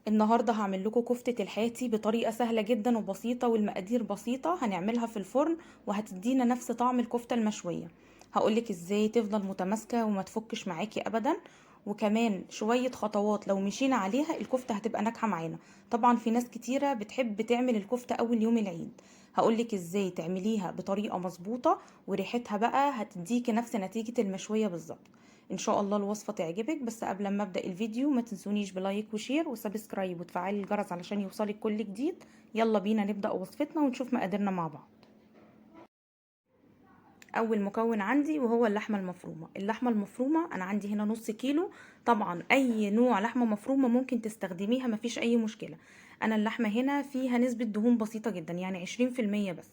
النهارده هعمل لكم كفتة الحاتي بطريقة سهلة جدا وبسيطة، والمقادير بسيطة. هنعملها في الفرن وهتدينا نفس طعم الكفتة المشوية. هقولك ازاي تفضل متماسكة وما تفكش معاكي ابدا، وكمان شوية خطوات لو مشينا عليها الكفتة هتبقى ناجحة معانا. طبعا في ناس كتيرة بتحب تعمل الكفتة اول يوم العيد. هقولك ازاي تعمليها بطريقة مظبوطة وريحتها بقى هتديكي نفس نتيجة المشوية بالظبط. ان شاء الله الوصفة تعجبك، بس قبل ما ابدأ الفيديو ما تنسونيش بلايك وشير وسبسكرايب وتفعلي الجرس علشان يوصلك كل جديد. يلا بينا نبدأ وصفتنا ونشوف مقاديرنا مع بعض. اول مكون عندي وهو اللحمة المفرومة. اللحمة المفرومة انا عندي هنا نص كيلو. طبعا اي نوع لحمة مفرومة ممكن تستخدميها، مفيش اي مشكلة. انا اللحمة هنا فيها نسبة دهون بسيطة جدا، يعني 20% بس.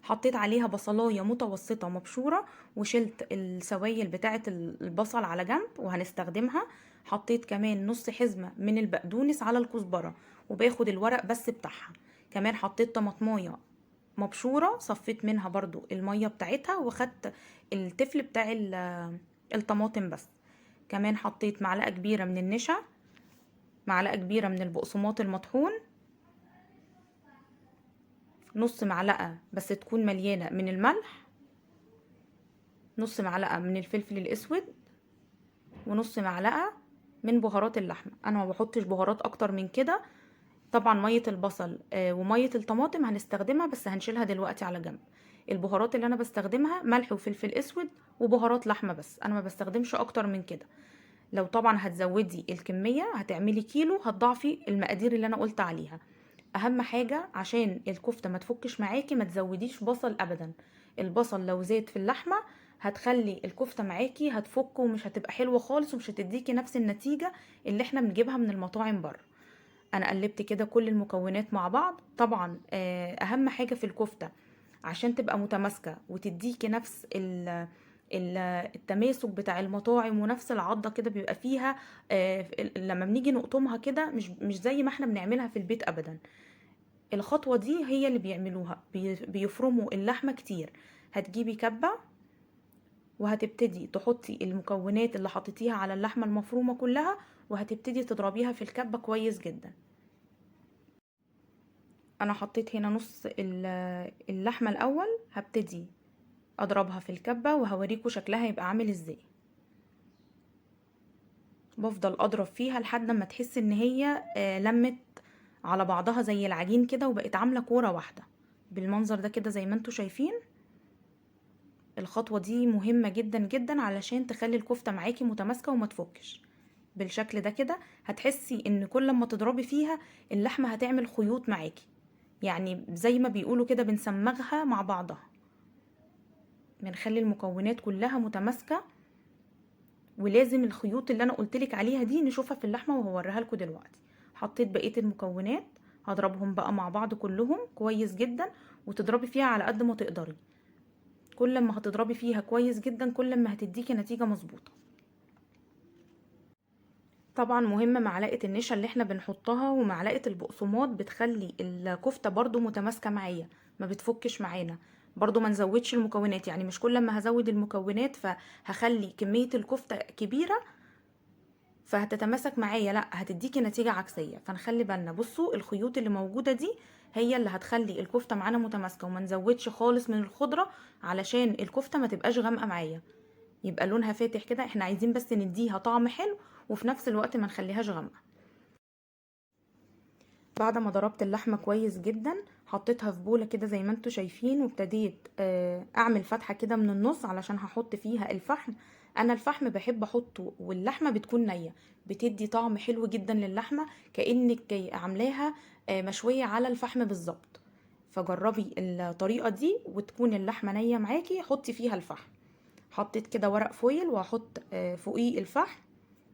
حطيت عليها بصلاية متوسطة مبشورة، وشلت السوائل بتاعة البصل على جنب وهنستخدمها. حطيت كمان نص حزمة من البقدونس على الكزبرة، وباخد الورق بس بتاعها. كمان حطيت طماطماية مبشورة، صفيت منها برضو المية بتاعتها وخدت التفل بتاع الطماطم بس. كمان حطيت معلقة كبيرة من النشا، معلقة كبيرة من البقسماط المطحون، نص معلقة بس تكون مليانة من الملح، نص معلقة من الفلفل الاسود، ونص معلقة من بهارات اللحمة. انا ما بحطش بهارات اكتر من كده. طبعا مية البصل ومية الطماطم هنستخدمها بس هنشيلها دلوقتي على جنب. البهارات اللي انا بستخدمها ملح وفلفل اسود وبهارات لحمة بس، انا ما بستخدمش اكتر من كده. لو طبعا هتزودي الكمية هتعملي كيلو هتضاعفي المقادير اللي انا قلت عليها. اهم حاجة عشان الكفتة ما تفكش معاكي ما تزوديش بصل ابدا. البصل لو زاد في اللحمة هتخلي الكفتة معاكي هتفك ومش هتبقى حلوة خالص ومش هتديكي نفس النتيجة اللي احنا بنجيبها من المطاعم بره. انا قلبت كده كل المكونات مع بعض. طبعا اهم حاجة في الكفتة عشان تبقى متماسكة وتديكي نفس التماسك بتاع المطاعم ونفس العضة كده بيبقى فيها. لما بنيجي نقطمها كده مش زي ما احنا بنعملها في البيت ابدا. الخطوة دي هي اللي بيعملوها، بيفرموا اللحمة كتير. هتجيبي كبة وهتبتدي تحطي المكونات اللي حطيتيها على اللحمة المفرومة كلها، وهتبتدي تضربيها في الكبة كويس جدا. انا حطيت هنا نص اللحمة الاول، هبتدي اضربها في الكبة وهوريكم شكلها يبقى عامل ازاي. بفضل اضرب فيها لحد ما تحس ان هي لمت على بعضها زي العجين كده وبقت عاملة كورة واحدة بالمنظر ده كده زي ما انتوا شايفين. الخطوة دي مهمة جدا جدا علشان تخلي الكفتة معاكي متماسكة وما تفكش. بالشكل ده كده هتحسي ان كل ما تضربي فيها اللحمة هتعمل خيوط معاكي، يعني زي ما بيقولوا كده بنسمغها مع بعضها، بنخلي المكونات كلها متماسكة. ولازم الخيوط اللي انا قلتلك عليها دي نشوفها في اللحمة وهوريها لكم دلوقتي. حطيت بقية المكونات، هضربهم بقى مع بعض كلهم كويس جدا، وتضربي فيها على قد ما تقدري. كل ما هتضربي فيها كويس جدا كل ما هتديكي نتيجة مظبوطة. طبعا مهمة معلقة النشا اللي احنا بنحطها ومعلقة البقسماط، بتخلي الكفتة برضو متماسكة معايا ما بتفكش معانا. برضو ما نزودش المكونات، يعني مش كل ما هزود المكونات فهخلي كمية الكفتة كبيرة فهتتماسك معايا، لا هتديكي نتيجة عكسية. فنخلي بالنا، بصوا الخيوط اللي موجودة دي هي اللي هتخلي الكفتة معانا متماسكة، وما نزودش خالص من الخضرة علشان الكفتة ما تبقاش غامقة معايا، يبقى لونها فاتح كده. احنا عايزين بس نديها طعم حلو وفي نفس الوقت ما نخليهاش غامقة. بعد ما ضربت اللحمة كويس جدا حطيتها في بولة كده زي ما انتوا شايفين، وابتديت اعمل فتحة كده من النص علشان هحط فيها الفحم. انا الفحم بحب احطه واللحمة بتكون نية، بتدي طعم حلو جدا للحمة، كأنك عاملاها مشوية على الفحم بالظبط. فجربي الطريقة دي وتكون اللحمة نية معاكي حطي فيها الفحم. حطيت كده ورق فويل وهحط فوقيه الفحم.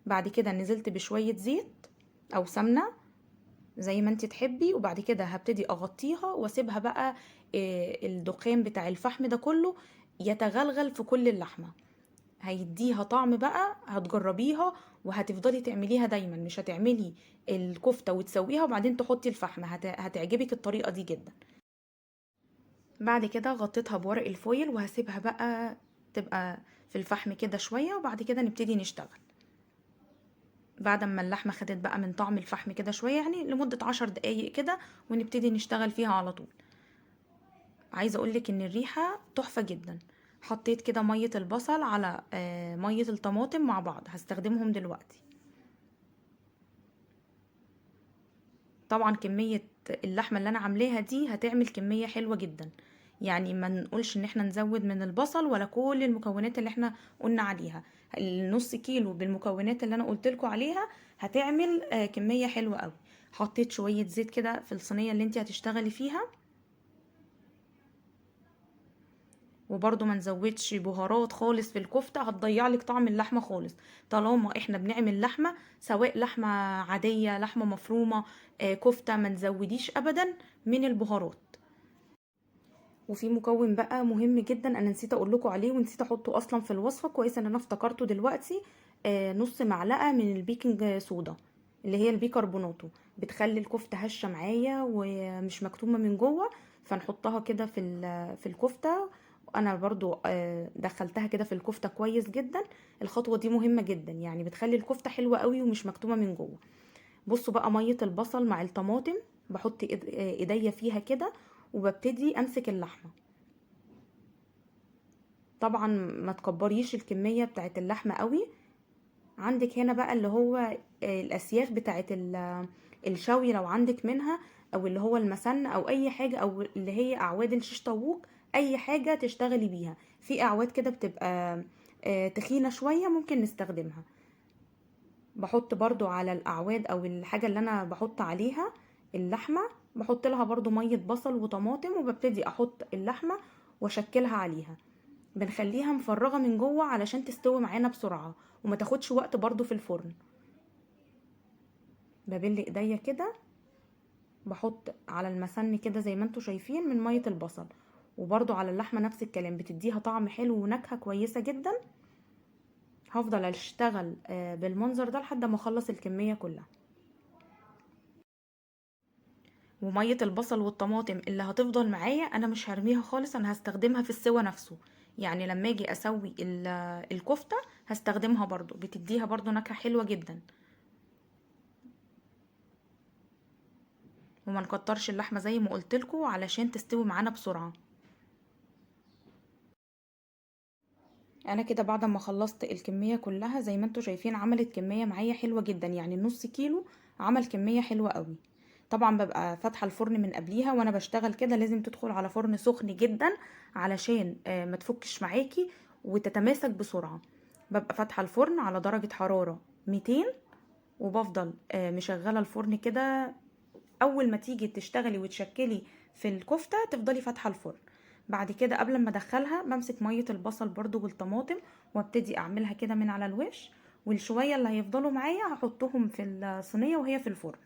بعد كده نزلت بشوية زيت او سمنة زي ما انت تحبي، وبعد كده هبتدي اغطيها واسيبها بقى الدخان بتاع الفحم ده كله يتغلغل في كل اللحمة، هيديها طعم بقى. هتجربيها وهتفضلي تعمليها دايما، مش هتعملي الكفتة وتسويها وبعدين تحطي الفحم. هتعجبك الطريقة دي جدا. بعد كده غطيتها بورق الفويل وهسيبها بقى تبقى في الفحم كده شوية، وبعد كده نبتدي نشتغل. بعد ما اللحمة خدت بقى من طعم الفحم كده شوية، يعني لمدة 10 دقايق كده، ونبتدي نشتغل فيها على طول. عايزة اقولك ان الريحة تحفة جدا. حطيت كده مية البصل على مية الطماطم مع بعض، هستخدمهم دلوقتي. طبعا كمية اللحمة اللي انا عاملاها دي هتعمل كمية حلوة جدا، يعني ما نقولش ان احنا نزود من البصل ولا كل المكونات اللي احنا قلنا عليها. النص كيلو بالمكونات اللي انا قلت لكم عليها هتعمل كمية حلوة قوي. حطيت شوية زيت كده في الصينية اللي انت هتشتغلي فيها، وبرضو ما نزودش بهارات خالص في الكفتة، هتضيع لك طعم اللحمة خالص. طالما احنا بنعمل لحمة، سواء لحمة عادية لحمة مفرومة كفتة، ما نزوديش ابدا من البهارات. وفي مكون بقى مهم جدا انا نسيت اقول لكم عليه، ونسيت احطه اصلا في الوصفة، كويس ان انا افتكرته دلوقتي. نص معلقة من البيكنج صودا، اللي هي البيكربوناتو، بتخلي الكفتة هشة معايا ومش مكتومة من جوه. فنحطها كده في الكفتة. انا برضو دخلتها كده في الكفتة كويس جدا. الخطوة دي مهمة جدا، يعني بتخلي الكفتة حلوة قوي ومش مكتومة من جوه. بصوا بقى مية البصل مع الطماطم، بحط ايديا فيها كده وببتدي امسك اللحمة. طبعا ما تكبريش الكمية بتاعت اللحمة قوي. عندك هنا بقى اللي هو الاسياخ بتاعت الشوي لو عندك منها، او اللي هو المسن او اي حاجة، او اللي هي اعواد الشيش طاووق، اي حاجة تشتغلي بيها. في اعواد كده بتبقى تخينة شوية ممكن نستخدمها. بحط برضو على الاعواد او الحاجة اللي انا بحط عليها اللحمة، بحط لها برضو مية بصل وطماطم، وببتدي احط اللحمة واشكلها عليها. بنخليها مفرغة من جوه علشان تستوي معانا بسرعة وما تاخدش وقت برضو في الفرن. ببل ايديا كده، بحط على المسن كده زي ما انتوا شايفين من مية البصل، وبرضو على اللحمة نفس الكلام، بتديها طعم حلو ونكهة كويسة جدا. هفضل اشتغل بالمنظر ده لحد ما اخلص الكمية كلها. ومية البصل والطماطم اللي هتفضل معايا انا مش هرميها خالص، انا هستخدمها في السوا نفسه. يعني لما اجي اسوي الكفتة هستخدمها برضو، بتديها برضو نكهة حلوة جدا. وما نكترش اللحمة زي ما قلتلكوا علشان تستوي معانا بسرعة. انا كده بعد ما خلصت الكمية كلها زي ما انتوا شايفين عملت كمية معايا حلوة جدا، يعني النص كيلو عمل كمية حلوة قوي. طبعا ببقى فاتحة الفرن من قبليها، وانا بشتغل كده لازم تدخل على فرن سخن جدا علشان ما تفكش معاكي وتتماسك بسرعة. ببقى فاتحة الفرن على درجة حرارة 200، وبفضل مشغلة الفرن كده. اول ما تيجي تشتغلي وتشكلي في الكفتة تفضلي فاتحة الفرن. بعد كده قبل ما ادخلها بمسك مية البصل برضو والطماطم، وابتدي اعملها كده من على الوش، والشوية اللي هيفضلوا معايا هحطهم في الصينية وهي في الفرن.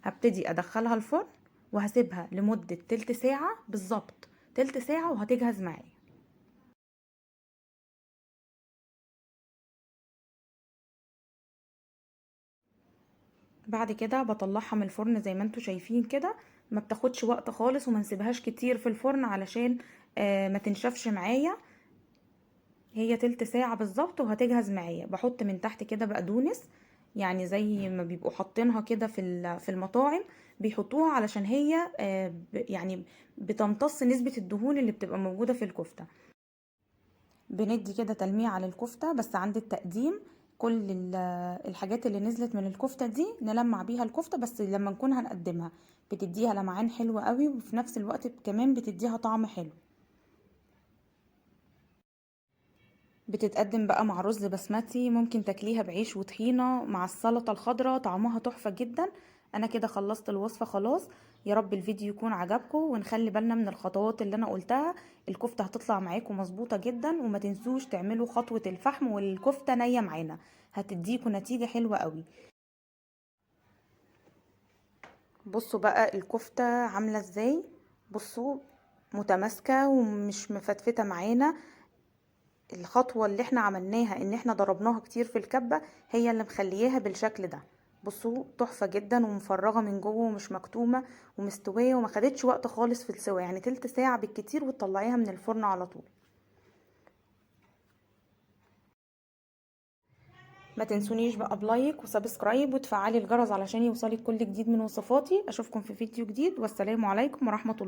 هبتدي ادخلها الفرن وهسيبها لمدة تلت ساعة بالظبط، تلت ساعة وهتجهز معايا. بعد كده بطلعها من الفرن زي ما انتوا شايفين كده. ما بتاخدش وقت خالص، وما نسيبهاش كتير في الفرن علشان ما تنشفش معايا. هي تلت ساعة بالظبط وهتجهز معايا. بحط من تحت كده بقدونس، يعني زي ما بيبقوا حاطينها كده في المطاعم، بيحطوها علشان هي يعني بتمتص نسبة الدهون اللي بتبقى موجودة في الكفتة. بندي كده تلميع على الكفتة بس عند التقديم. كل الحاجات اللي نزلت من الكفتة دي نلمع بيها الكفتة بس لما نكون هنقدمها، بتديها لمعان حلو قوي، وفي نفس الوقت كمان بتديها طعم حلو. بتتقدم بقى مع رز بسمتي، ممكن تاكليها بعيش وطحينة مع السلطة الخضراء، طعمها تحفة جدا. انا كده خلصت الوصفة خلاص. يا رب الفيديو يكون عجبكم، ونخلي بالنا من الخطوات اللي انا قلتها. الكفتة هتطلع معاكم مظبوطة جدا، وما تنسوش تعملوا خطوة الفحم والكفتة نية معانا، هتديكم نتيجة حلوة قوي. بصوا بقى الكفتة عاملة ازاي، بصوا متماسكة ومش مفتفتة معانا. الخطوة اللي احنا عملناها ان احنا ضربناها كتير في الكبة هي اللي مخلياها بالشكل ده. بصوا تحفة جدا ومفرغة من جوه ومش مكتومة ومستوية، وما خدتش وقت خالص في السوا، يعني تلت ساعة بالكتير وتطلعيها من الفرن على طول. ما تنسونيش بقى بلايك وسبسكرايب وتفعلي الجرس علشان يوصلك كل جديد من وصفاتي. اشوفكم في فيديو جديد، والسلام عليكم ورحمة الله.